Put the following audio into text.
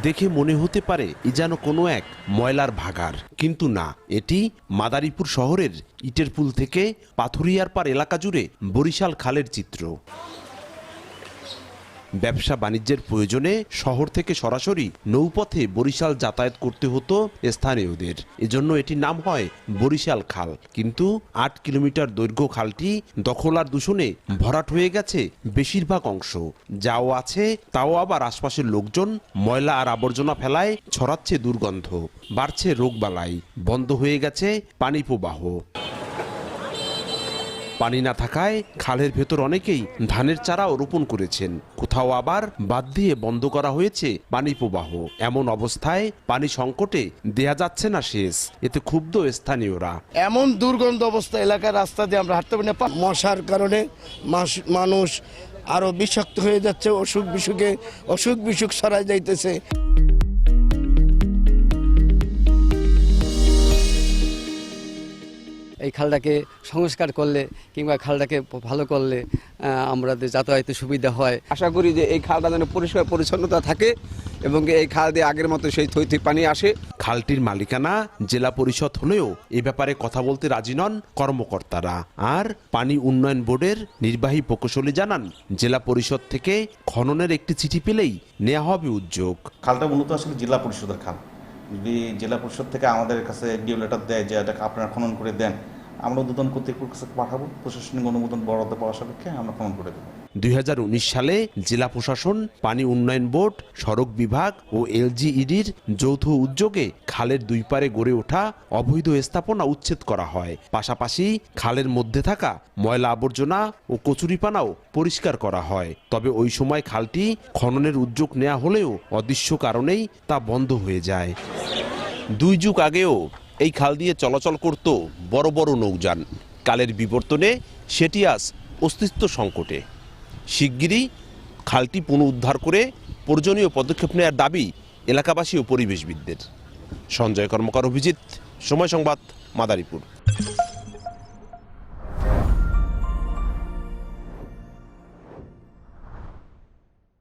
দেখে মনে হতে পারে এ যেন কোনো এক ময়লার ভাগাড়, কিন্তু না, এটি মাদারীপুর শহরের ইটের পুল থেকে পাথুরিয়ার পার এলাকা জুড়ে বরিশাল খালের চিত্র। ব্যবসা বাণিজ্যের প্রয়োজনে শহর থেকে সরাসরি নৌপথে বরিশাল যাতায়াত করতে হতো স্থানীয়দের, এজন্য এটির নাম হয় বরিশাল খাল। কিন্তু ৮ কিলোমিটার দৈর্ঘ্য খালটি দখল আর দূষণে ভরাট হয়ে গেছে বেশিরভাগ অংশ। যাও আছে তাও আবার আশপাশের লোকজন ময়লা আর আবর্জনা ফেলায় ছড়াচ্ছে দুর্গন্ধ, বাড়ছে রোগবালাই, বন্ধ হয়ে গেছে পানি প্রবাহ। পানি না থাকায় খালের ভেতর অনেকেই ধানের চারাও রোপণ করেছেন, কোথাও আবার বাদ দিয়ে বন্ধ করা হয়েছে পানি প্রবাহ। এমন অবস্থায় পানি সংকটে দেয়া যাচ্ছে না সেচ, এতে ক্ষুব্ধ স্থানীয়রা। এমন দুর্গন্ধ অবস্থা এলাকার রাস্তা দিয়ে আমরা হাঁটতে পারি না। মশার কারণে মানুষ আরো বিষাক্ত হয়ে যাচ্ছে, অসুখ বিসুখ ছড়ায় যাইতেছে। এই খালটাকে সংস্কার করলে কিংবা খালটাকে ভালো করলে আমাদের যাতায়াতে সুবিধা হয়। আশা করি যে এই খালটা যেন পরিষ্কার পরিচ্ছন্নতা থাকে এবং এই খাল দিয়ে আগের মতো সেই থইথই পানি আসে। খালটির মালিকানা জেলা পরিষদ হলেও এ ব্যাপারে কথা বলতে রাজি নন কর্মকর্তারা। আর পানি উন্নয়ন বোর্ডের নির্বাহী প্রকৌশলী জানান, জেলা পরিষদ থেকে খননের একটি চিঠি পেলেই নেওয়া হবে উদ্যোগ। খালটা মূলত আসলে জেলা পরিষদের খাল। যদি জেলা পরিষদ থেকে আমাদের কাছে ডিও লেটার দেয় যে এটাকে আপনারা খনন করে দেন, আমরা উদ্বোধন কর্তৃপক্ষের কাছে পাঠাবো, প্রশাসনিক অনুমোদন বরাদ্দ পাওয়া সাপেক্ষে আমরা খনন করে দেবো। 2019 সালে জেলা প্রশাসন, পানি উন্নয়ন বোর্ড, সড়ক বিভাগ ও এলজিইডির যৌথ উদ্যোগে খালের দুই পারে গড়ে ওঠা অবৈধ স্থাপনা উচ্ছেদ করা হয়। পাশাপাশি খালের মধ্যে থাকা ময়লা আবর্জনা ও কচুরিপানাও পরিষ্কার করা হয়। তবে ওই সময় খালটি খননের উদ্যোগ নেওয়া হলেও অদৃশ্য কারণেই তা বন্ধ হয়ে যায়। 2 যুগ আগেও এই খাল দিয়ে চলাচল করত বড় বড় নৌযান। কালের বিবর্তনে সেটি আজ অস্তিত্ব সংকটে। শিগগিরই খালটি পুনরুদ্ধার করে প্রয়োজনীয় পদক্ষেপ নেওয়ার দাবি এলাকাবাসী ও পরিবেশবিদদের। সঞ্জয় কর্মকার, অভিজিৎ, সময় সংবাদ, মাদারীপুর।